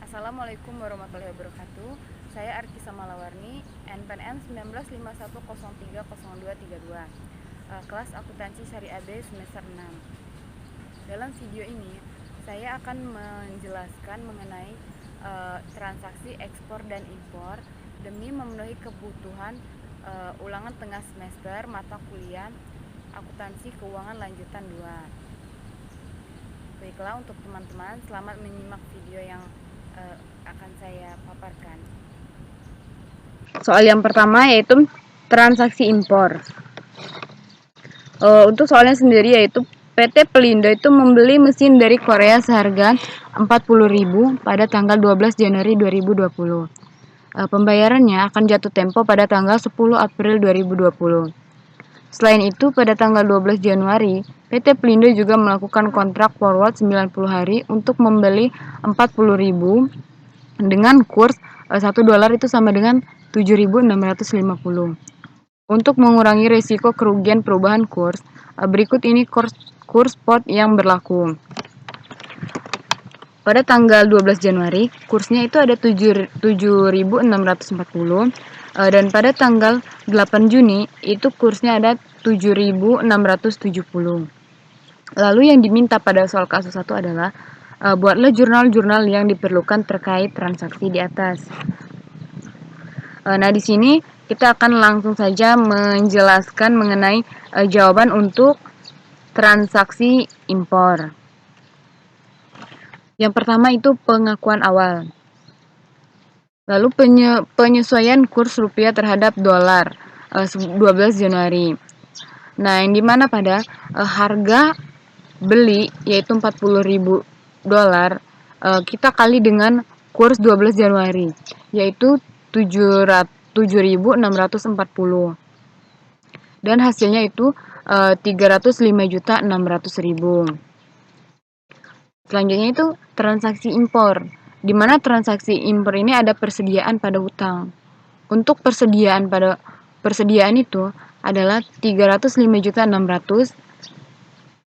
Assalamualaikum warahmatullahi wabarakatuh. Saya Arkisa Malawarni, NPM 1951030232, kelas akuntansi syariah B semester 6. Dalam video ini, saya akan menjelaskan mengenai transaksi ekspor dan impor demi memenuhi kebutuhan ulangan tengah semester mata kuliah akuntansi keuangan lanjutan 2. Baiklah, untuk teman-teman, selamat menyimak video yang akan saya paparkan. Soal yang pertama yaitu transaksi impor. Untuk soalnya sendiri yaitu PT Pelindo itu membeli mesin dari Korea seharga 40.000 pada tanggal 12 Januari 2020. Pembayarannya akan jatuh tempo pada tanggal 10 April 2020. Selain itu, pada tanggal 12 Januari, PT Pelindo juga melakukan kontrak forward 90 hari untuk membeli 40.000 dengan kurs $1 itu sama dengan 7.650. Untuk mengurangi risiko kerugian perubahan kurs, berikut ini kurs spot yang berlaku. Pada tanggal 12 Januari, kursnya itu ada 7.640, dan pada tanggal 8 Juni itu kursnya ada 7.670. Lalu yang diminta pada soal kasus 1 adalah buatlah jurnal-jurnal yang diperlukan terkait transaksi di atas. Nah, di sini kita akan langsung saja menjelaskan mengenai jawaban untuk transaksi impor. Yang pertama itu pengakuan awal. Lalu penyesuaian kurs rupiah terhadap dolar 12 Januari. Nah, yang dimana pada harga beli yaitu 40.000 dolar kita kali dengan kurs 12 Januari yaitu 7.640 dan hasilnya itu 305.600.000. Selanjutnya itu transaksi impor, di mana transaksi impor ini ada persediaan pada hutang. Untuk persediaan itu adalah 305.600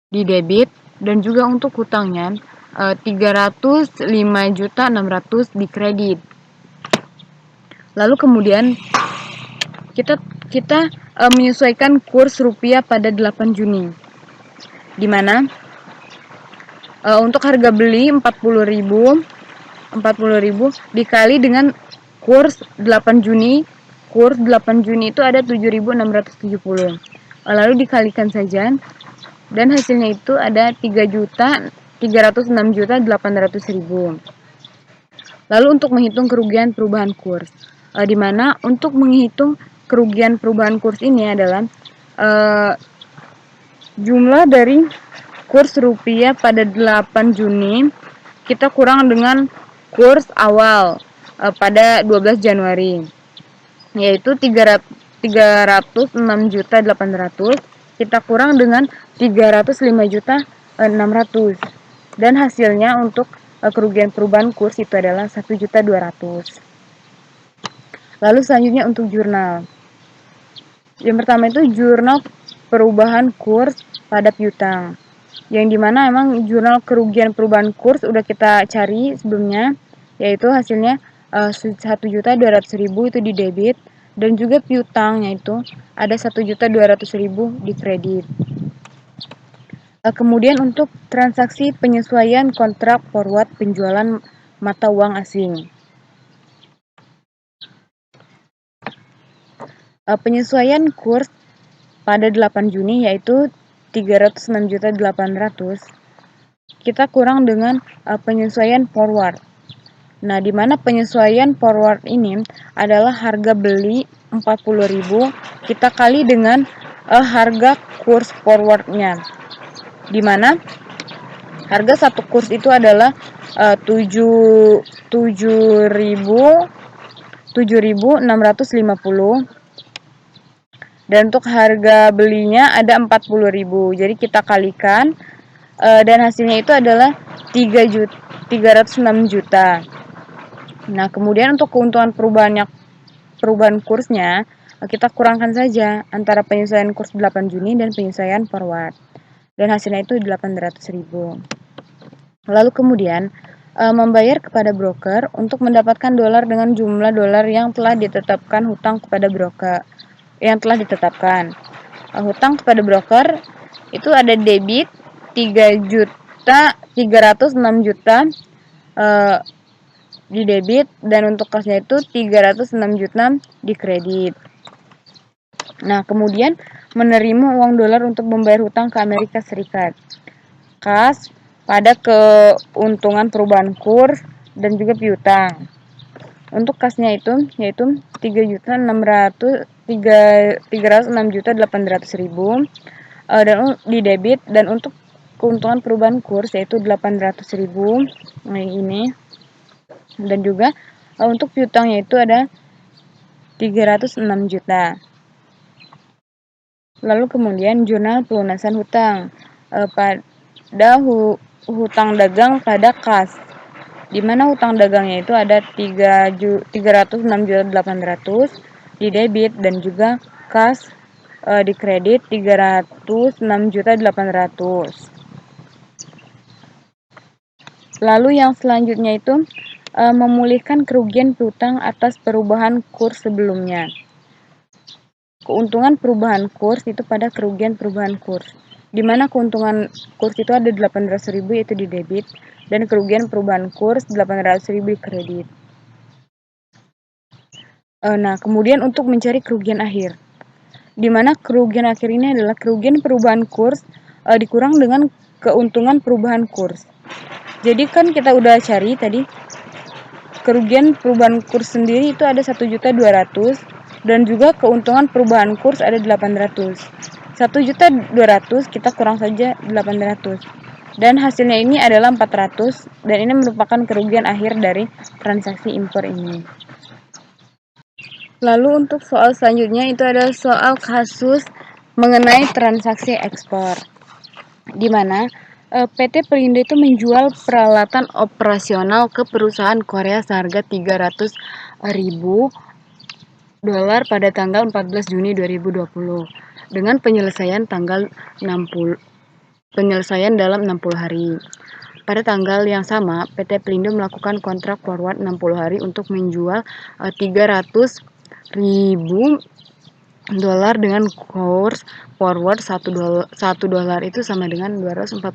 di debit, dan juga untuk hutangnya 305.600 di kredit. Lalu kemudian kita menyesuaikan kurs rupiah pada 8 Juni, di mana untuk harga beli 40.000 dikali dengan kurs 8 Juni. Kurs 8 Juni itu ada 7.670. Lalu dikalikan saja dan hasilnya itu ada 306.800.000. Lalu untuk menghitung kerugian perubahan kurs, di mana untuk menghitung kerugian perubahan kurs ini adalah jumlah dari kurs rupiah pada 8 Juni kita kurang dengan kurs awal pada 12 Januari, yaitu 306.800 kita kurang dengan 305.600, dan hasilnya untuk kerugian perubahan kurs itu adalah 1.200.000. Lalu selanjutnya untuk jurnal. Yang pertama itu jurnal perubahan kurs pada piutang, yang dimana emang jurnal kerugian perubahan kurs udah kita cari sebelumnya, yaitu hasilnya 1.200.000 itu di debit, dan juga piutangnya itu ada 1.200.000 di kredit. Kemudian untuk transaksi penyesuaian kontrak forward penjualan mata uang asing. Penyesuaian kurs pada 8 Juni yaitu 306.800 kita kurang dengan penyesuaian forward. Nah, di mana penyesuaian forward ini adalah harga beli 40.000 kita kali dengan harga kurs forwardnya, di mana harga satu kurs itu adalah 7.650, dan untuk harga belinya ada 40.000. Jadi kita kalikan dan hasilnya itu adalah 306 juta. Nah, kemudian untuk keuntungan perubahan kursnya kita kurangkan saja antara penyesuaian kurs 8 Juni dan penyesuaian forward. Dan hasilnya itu 800.000. Lalu kemudian membayar kepada broker untuk mendapatkan dolar dengan jumlah dolar yang telah ditetapkan hutang kepada broker yang telah ditetapkan. Hutang kepada broker itu ada debit 3.306 juta di debit, dan untuk kasnya itu 306 juta di kredit. Nah, kemudian menerima uang dolar untuk membayar hutang ke Amerika Serikat. Kas pada keuntungan perubahan kurs dan juga piutang. Untuk kasnya itu yaitu 306.800.000 dan di debit, dan untuk keuntungan perubahan kurs yaitu 800.000 ini, dan juga untuk piutangnya itu ada 306 juta. Lalu kemudian jurnal pelunasan hutang pada hutang dagang pada kas, di mana hutang dagangnya itu ada 306.800 di debit, dan juga kas di kredit 306.800. Lalu yang selanjutnya itu memulihkan kerugian piutang atas perubahan kurs sebelumnya. Keuntungan perubahan kurs itu pada kerugian perubahan kurs, di mana keuntungan kurs itu ada 800.000 yaitu di debit, dan kerugian perubahan kurs 800.000 di kredit. Nah, kemudian untuk mencari kerugian akhir, di mana kerugian akhir ini adalah kerugian perubahan kurs dikurang dengan keuntungan perubahan kurs. Jadi kan kita udah cari tadi kerugian perubahan kurs sendiri itu ada 1.200.000, dan juga keuntungan perubahan kurs ada 800. 1.200.000 kita kurang saja 800, dan hasilnya ini adalah 400, dan ini merupakan kerugian akhir dari transaksi impor ini. Lalu untuk soal selanjutnya itu adalah soal kasus mengenai transaksi ekspor, di mana PT Pelindo itu menjual peralatan operasional ke perusahaan Korea seharga 300.000 dolar pada tanggal 14 Juni 2020 dengan penyelesaian dalam 60 hari. Pada tanggal yang sama, PT Pelindo melakukan kontrak forward 60 hari untuk menjual 300.000 dolar dengan kurs forward 1 dolar itu sama dengan 245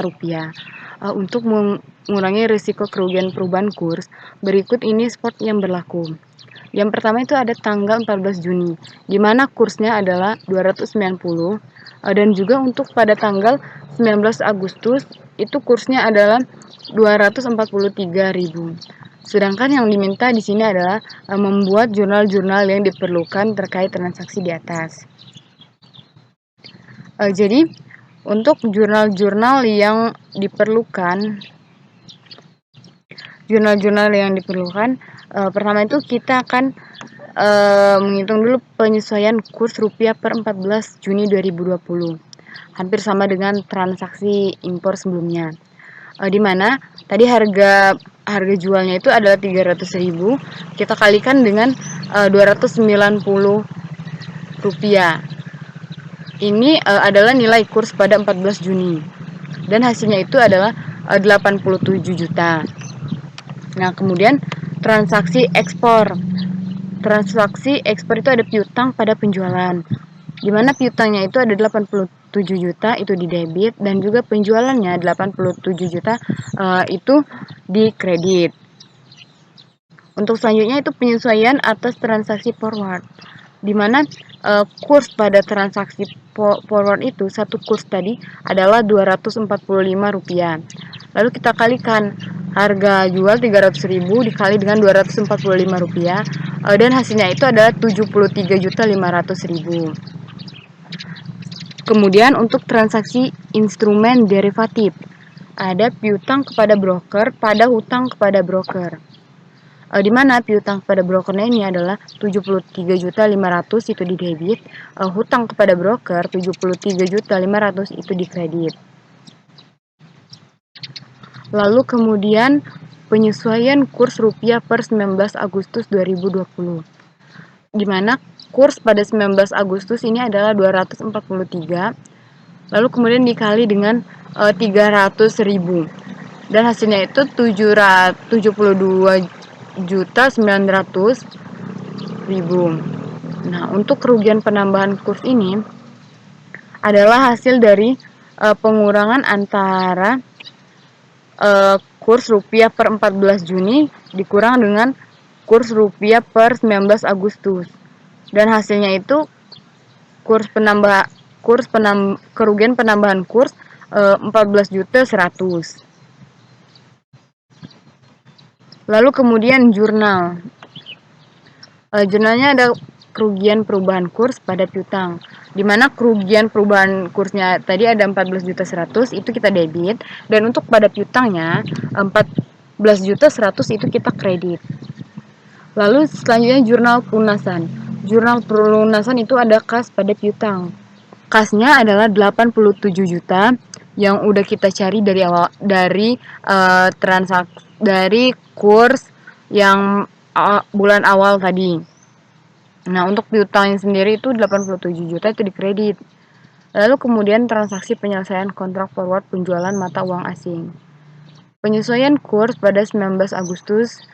rupiah. Untuk mengurangi risiko kerugian perubahan kurs, berikut ini spot yang berlaku. Yang pertama itu ada tanggal 14 Juni, di mana kursnya adalah 290, dan juga untuk pada tanggal 19 Agustus itu kursnya adalah 243.000. Sedangkan yang diminta di sini adalah membuat jurnal-jurnal yang diperlukan terkait transaksi di atas. Jadi untuk jurnal-jurnal yang diperlukan, pertama itu kita akan menghitung dulu penyesuaian kurs rupiah per 14 Juni 2020, hampir sama dengan transaksi impor sebelumnya. Di mana tadi harga jualnya itu adalah 300.000, kita kalikan dengan 290 rupiah. Ini adalah nilai kurs pada 14 Juni, dan hasilnya itu adalah 87 juta. Nah, kemudian transaksi ekspor. Transaksi ekspor itu ada piutang pada penjualan, di mana piutangnya itu ada 87 juta itu di debit, dan juga penjualannya 87 juta itu di kredit. Untuk selanjutnya itu penyesuaian atas transaksi forward, di mana kurs pada transaksi forward itu satu kurs tadi adalah 245 rupiah. Lalu kita kalikan harga jual 300.000 dikali dengan 245 rupiah, dan hasilnya itu adalah 73.500.000. Kemudian untuk transaksi instrumen derivatif, ada piutang kepada broker pada hutang kepada broker, di mana piutang kepada brokernya ini adalah 73.500 itu di debit, hutang kepada broker 73.500 itu di kredit. Lalu kemudian penyesuaian kurs rupiah per 19 Agustus 2020, di mana kurs pada 19 Agustus ini adalah 243, lalu kemudian dikali dengan 300.000. dan hasilnya itu 72.900.000. Nah, untuk kerugian penambahan kurs ini adalah hasil dari pengurangan antara kurs rupiah per 14 Juni dikurang dengan kurs rupiah per 19 Agustus. Dan hasilnya itu kerugian penambahan kurs 14.100.000. Lalu kemudian jurnal. Jurnalnya ada kerugian perubahan kurs pada piutang, di mana kerugian perubahan kursnya tadi ada 14.100.000 itu kita debit, dan untuk pada piutangnya 14.100.000 itu kita kredit. Lalu selanjutnya jurnal pelunasan. Jurnal pelunasan itu ada kas pada piutang. Kasnya adalah 87 juta yang udah kita cari dari awal, dari transaksi dari kurs yang bulan awal tadi. Nah, untuk piutangnya sendiri itu 87 juta itu dikredit. Lalu kemudian transaksi penyelesaian kontrak forward penjualan mata uang asing. Penyesuaian kurs pada 19 Agustus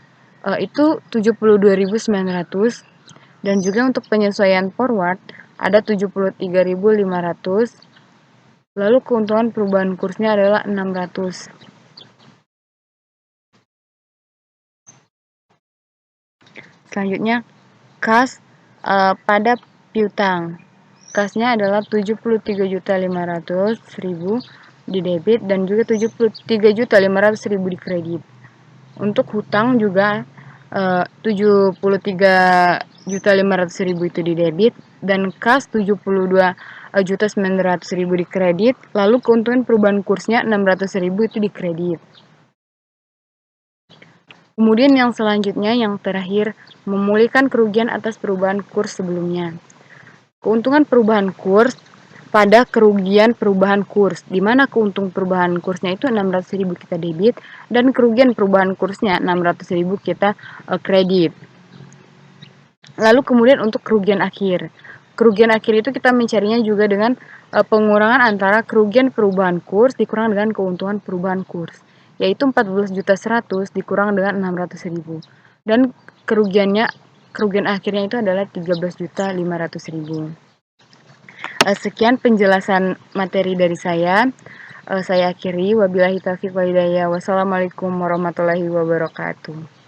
itu 72.900, dan juga untuk penyesuaian forward ada 73.500. Lalu keuntungan perubahan kursnya adalah 600. Selanjutnya kas pada piutang. Kasnya adalah 73.500.000 di debit dan juga 73.500.000 di kredit. Untuk hutang juga 73.500.000 itu di debit dan kas 72.900.000 di kredit. Lalu keuntungan perubahan kursnya 600.000 itu di kredit. Kemudian yang selanjutnya, yang terakhir, memulihkan kerugian atas perubahan kurs sebelumnya. Keuntungan perubahan kurs pada kerugian perubahan kurs, di mana keuntungan perubahan kursnya itu 600.000 kita debit dan kerugian perubahan kursnya 600.000 kita kredit. Lalu kemudian untuk kerugian akhir. Kerugian akhir itu kita mencarinya juga dengan pengurangan antara kerugian perubahan kurs dikurang dengan keuntungan perubahan kurs, yaitu 14.100.000 dikurang dengan 600.000. Dan kerugian akhirnya itu adalah 13.500.000. Sekian penjelasan materi dari saya. Saya akhiri. Wabillahi taufiq wal hidayah. Wassalamualaikum warahmatullahi wabarakatuh.